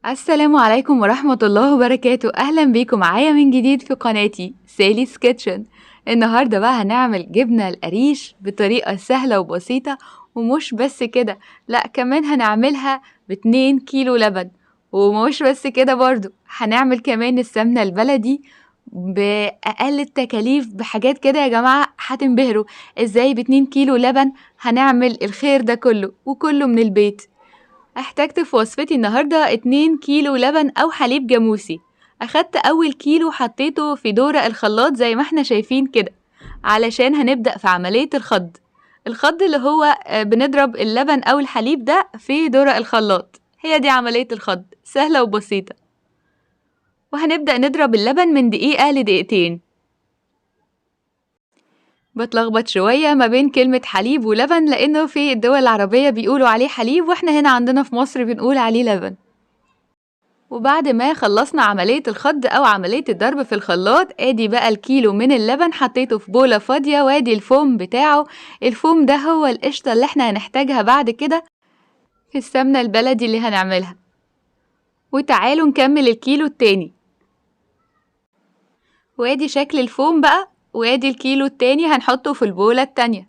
السلام عليكم ورحمة الله وبركاته. أهلا بيكم معايا من جديد في قناتي سالي's كيتشن. النهاردة بقى هنعمل جبنة القريش بطريقة سهلة وبسيطة، ومش بس كده، لأ كمان هنعملها ب2 كيلو لبن. ومش بس كده برضو، هنعمل كمان السمنة البلدي بأقل التكاليف، بحاجات كده يا جماعة هتنبهروا ازاي ب2 كيلو لبن هنعمل الخير ده كله، وكله من البيت. احتجت في وصفتي النهاردة 2 كيلو لبن أو حليب جاموسي. أخدت أول كيلو حطيته في دورق الخلاط زي ما احنا شايفين كده، علشان هنبدأ في عملية الخض اللي هو بنضرب اللبن أو الحليب ده في دورق الخلاط. هي دي عملية الخض، سهلة وبسيطة. وهنبدأ نضرب اللبن من دقيقة لدقيقتين. بتلخبط شوية ما بين كلمة حليب ولبن، لأنه في الدول العربية بيقولوا عليه حليب، واحنا هنا عندنا في مصر بنقول عليه لبن. وبعد ما خلصنا عملية الخض أو عملية الضرب في الخلاط، ادي بقى الكيلو من اللبن حطيته في بولة فاضية، وادي الفوم بتاعه. الفوم ده هو القشطة اللي احنا هنحتاجها بعد كده في السمنة البلدي اللي هنعملها. وتعالوا نكمل الكيلو التاني. وادي شكل الفوم بقى، وادي الكيلو التاني هنحطه في البولة التانية.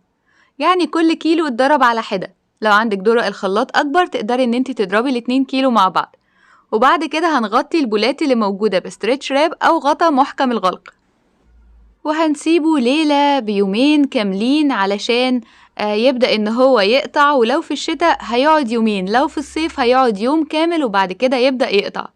يعني كل كيلو اتضرب على حدة. لو عندك دورق الخلاط أكبر تقدري ان انت تضربي ال2 كيلو مع بعض. وبعد كده هنغطي البولات اللي موجودة بستريتش راب أو غطا محكم الغلق، وهنسيبه ليلة بيومين كاملين علشان يبدأ إن هو يقطع. ولو في الشتاء هيقعد يومين، لو في الصيف هيقعد يوم كامل وبعد كده يبدأ يقطع.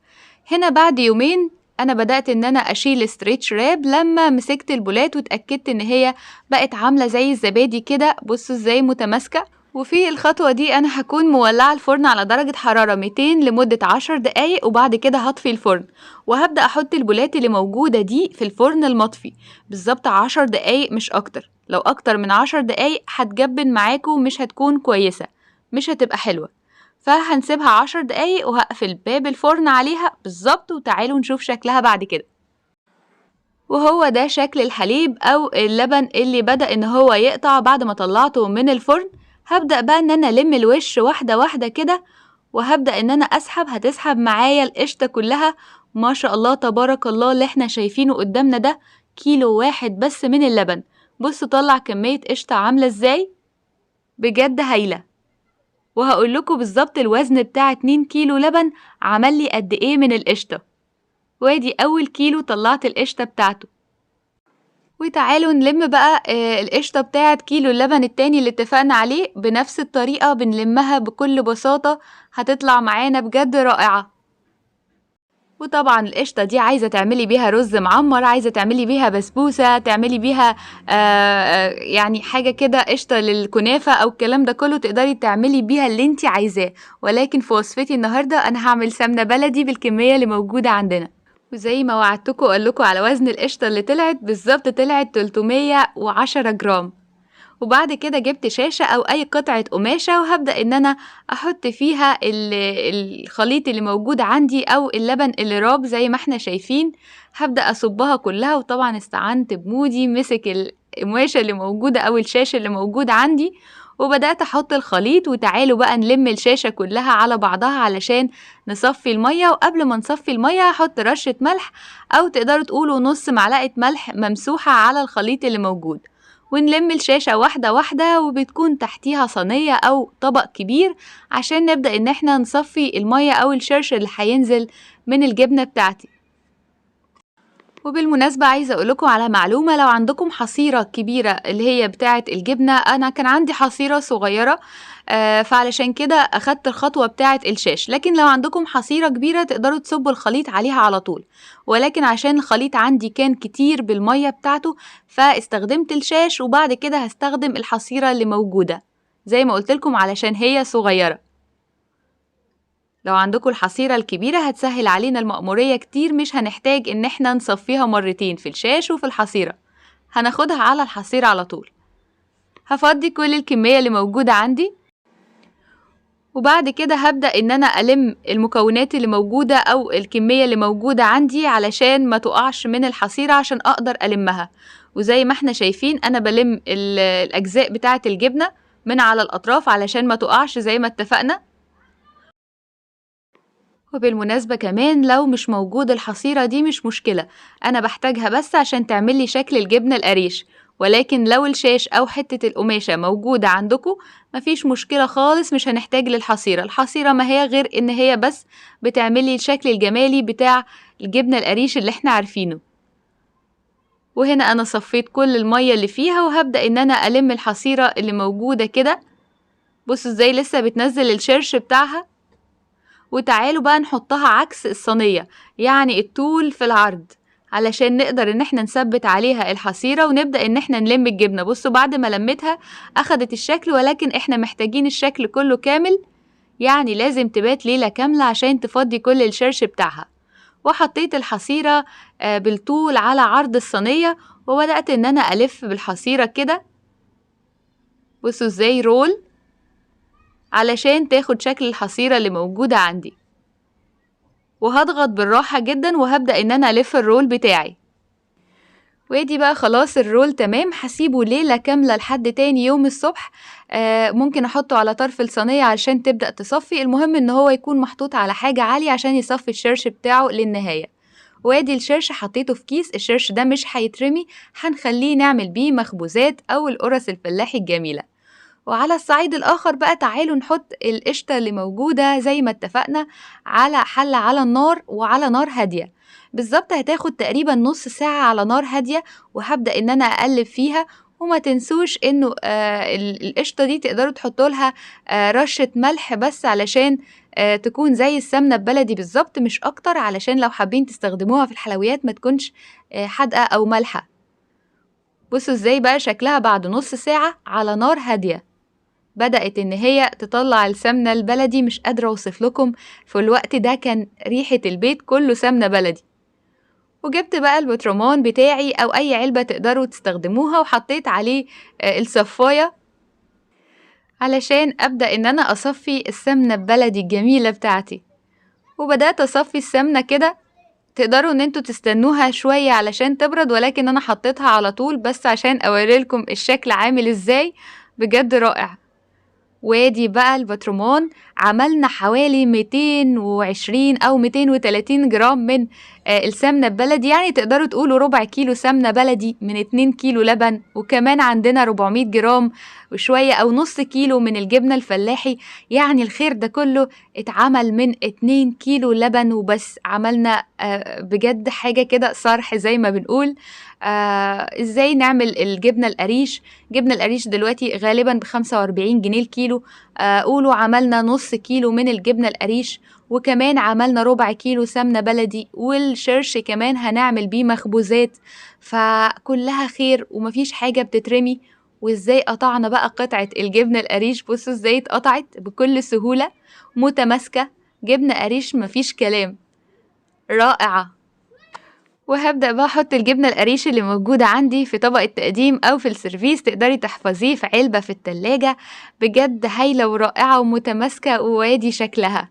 هنا بعد يومين أنا بدأت إن أنا أشيل ستريتش راب لما مسكت البولات واتأكدت إن هي بقت عاملة زي الزبادي كده. بصوا ازاي متماسكة. وفي الخطوة دي أنا هكون مولعة الفرن على درجة حرارة 200 لمدة 10 دقايق، وبعد كده هطفي الفرن. وهبدأ أحط البولات اللي موجودة دي في الفرن المطفي بالظبط 10 دقايق مش أكتر. لو أكتر من 10 دقايق هتجبن معاكم، مش هتكون كويسة، مش هتبقى حلوة. فهنسيبها 10 دقايق وهقفل باب الفرن عليها بالظبط. وتعالوا نشوف شكلها بعد كده. وهو ده شكل الحليب أو اللبن اللي بدأ إن هو يقطع بعد ما طلعته من الفرن. هبدأ بقى إن أنا ألم الوش واحدة واحدة كده، وهبدأ إن أنا أسحب. هتسحب معايا القشطة كلها. ما شاء الله تبارك الله، اللي احنا شايفينه قدامنا ده كيلو واحد بس من اللبن. بصوا طلع كمية قشطة عاملة ازاي، بجد هايلة. وهقول لكم بالظبط الوزن بتاع 2 كيلو لبن عمل لي قد ايه من القشطة. وادي أول كيلو طلعت القشطة بتاعته. وتعالوا نلم بقى القشطة بتاعة كيلو اللبن التاني اللي اتفقنا عليه بنفس الطريقة، بنلمها بكل بساطة. هتطلع معانا بجد رائعة. وطبعا القشطة دي عايزة تعملي بيها رز معمر، عايزة تعملي بيها بسبوسة، تعملي بيها يعني حاجة كده قشطة للكنافة أو الكلام ده كله، تقدري تعملي بيها اللي انتي عايزاه. ولكن في وصفتي النهاردة أنا هعمل سمنة بلدي بالكمية اللي موجودة عندنا. وزي ما وعدتكم قالكوا على وزن القشطة اللي طلعت بالظبط، طلعت 310 جرام. وبعد كده جبت شاشة أو أي قطعة قماشة، وهبدأ إن أنا أحط فيها الخليط اللي موجود عندي أو اللبن اللي راب زي ما احنا شايفين. هبدأ أصبها كلها، وطبعا استعنت بمودي مسك القماشة اللي موجودة أو الشاشة اللي موجودة عندي، وبدأت أحط الخليط. وتعالوا بقى نلم الشاشة كلها على بعضها علشان نصفي المية. وقبل ما نصفي المية هحط رشة ملح، أو تقدروا تقولوا نص معلقة ملح ممسوحة على الخليط اللي موجود. ونلم الشاشة واحدة واحدة، وبتكون تحتيها صينية أو طبق كبير عشان نبدأ إن احنا نصفي المية أو الشرش اللي هينزل من الجبنة بتاعتي. وبالمناسبة عايزة أقولكم على معلومة، لو عندكم حصيرة كبيرة اللي هي بتاعة الجبنة، أنا كان عندي حصيرة صغيرة فعلشان كده أخدت الخطوة بتاعة الشاش. لكن لو عندكم حصيرة كبيرة تقدروا تصبوا الخليط عليها على طول، ولكن عشان الخليط عندي كان كتير بالمية بتاعته فاستخدمت الشاش، وبعد كده هستخدم الحصيرة اللي موجودة زي ما قلتلكم علشان هي صغيرة. لو عندكم الحصيرة الكبيرة هتسهل علينا المأمورية كتير، مش هنحتاج ان احنا نصفيها مرتين في الشاش وفي الحصيرة، هناخدها على الحصيرة على طول. هفضي كل الكمية اللي موجودة عندي، وبعد كده هبدأ ان انا ألم المكونات اللي موجودة او الكمية اللي موجودة عندي علشان ما تقعش من الحصيرة عشان اقدر ألمها. وزي ما احنا شايفين انا بلم الاجزاء بتاعة الجبنة من على الاطراف علشان ما تقعش زي ما اتفقنا. وبالمناسبة كمان لو مش موجود الحصيرة دي مش مشكلة، أنا بحتاجها بس عشان تعملي شكل الجبنة القريش، ولكن لو الشاش أو حتة القماشة موجودة عندكم مفيش مشكلة خالص، مش هنحتاج للحصيرة. الحصيرة ما هي غير إن هي بس بتعملي الشكل الجمالي بتاع الجبنة القريش اللي احنا عارفينه. وهنا أنا صفيت كل المية اللي فيها وهبدأ إن أنا ألم الحصيرة اللي موجودة كده. بصوا ازاي لسه بتنزل الشرش بتاعها. وتعالوا بقى نحطها عكس الصينية، يعني الطول في العرض، علشان نقدر ان احنا نثبت عليها الحصيرة ونبدأ ان احنا نلم الجبنة. بصوا بعد ما لمتها اخدت الشكل، ولكن احنا محتاجين الشكل كله كامل، يعني لازم تبات ليلة كاملة عشان تفضي كل الشرش بتاعها. وحطيت الحصيرة بالطول على عرض الصينية، وبدأت ان انا الف بالحصيرة كده. بصوا ازاي رول علشان تاخد شكل الحصيرة اللي موجودة عندي، وهضغط بالراحة جدا وهبدأ ان انا الف الرول بتاعي. وادي بقى خلاص الرول تمام، هسيبه ليلة كاملة لحد تاني يوم الصبح. ممكن احطه على طرف الصينية عشان تبدأ تصفي. المهم ان هو يكون محطوط على حاجة عالية عشان يصفي الشرش بتاعه للنهاية. وادي الشرش حطيته في كيس، الشرش ده مش هيترمي، هنخليه نعمل بيه مخبوزات او القرص الفلاحي الجميلة. وعلى الصعيد الآخر بقى تعالوا نحط القشطة اللي موجودة زي ما اتفقنا على حلة على النار وعلى نار هادية. بالظبط هتاخد تقريبا نص ساعة على نار هادية، وهبدأ ان انا اقلب فيها. وما تنسوش انه القشطة دي تقدروا تحطوا لها رشة ملح بس علشان تكون زي السمنة البلدي بالظبط مش اكتر، علشان لو حابين تستخدموها في الحلويات ما تكونش حادقة او مالحة. بصوا ازاي بقى شكلها بعد نص ساعة على نار هادية. بدأت إن هي تطلع السمنة البلدي، مش قادرة أوصف لكم، في الوقت ده كان ريحة البيت كله سمنة بلدي. وجبت بقى البطرمان بتاعي أو أي علبة تقدروا تستخدموها، وحطيت عليه الصفاية علشان أبدأ إن أنا أصفي السمنة البلدي الجميلة بتاعتي. وبدأت أصفي السمنة كده، تقدروا إن انتوا تستنوها شوية علشان تبرد، ولكن أنا حطيتها على طول بس عشان أوريلكم الشكل عامل إزاي، بجد رائع. وادي بقى البطرمان عملنا حوالي 220 أو 230 جرام من السمنة البلدي، يعني تقدروا تقولوا ربع كيلو سمنة بلدي من 2 كيلو لبن، وكمان عندنا 400 جرام وشوية أو نص كيلو من الجبنة الفلاحي. يعني الخير ده كله اتعمل من 2 كيلو لبن وبس. عملنا بجد حاجة كده صرح زي ما بنقول. ازاي نعمل الجبنة القريش؟ جبنة القريش دلوقتي غالبا ب45 جنيه الكيلو. قولوا عملنا نص كيلو من الجبنة القريش، وكمان عملنا ربع كيلو سمنة بلدي، والشرش كمان هنعمل بيه مخبوزات. فكلها خير ومفيش حاجة بتترمي. وازاي قطعنا بقى قطعة الجبنة القريش، بصوا ازاي اتقطعت بكل سهولة متماسكة. جبنة قريش مفيش كلام، رائعة. وهبدأ بقى أحط الجبنة القريش اللي موجودة عندي في طبق التقديم أو في السيرفيس، تقدري تحفظيه في علبة في التلاجة. بجد هايلة ورائعة ومتماسكة، وادي شكلها.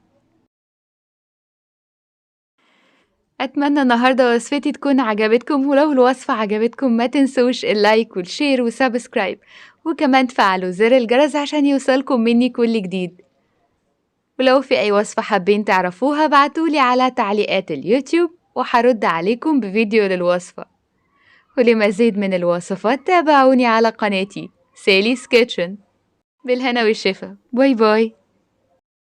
أتمنى النهاردة وصفتي تكون عجبتكم، ولو الوصفة عجبتكم ما تنسوش اللايك والشير وسبسكرايب، وكمان تفعلوا زر الجرس عشان يوصلكم مني كل جديد. ولو في أي وصفة حابين تعرفوها بعتولي على تعليقات اليوتيوب وحرد عليكم بفيديو للوصفة. ولمزيد من الوصفات تابعوني على قناتي سالي's كيتشن. بالهنا والشفا، باي باي.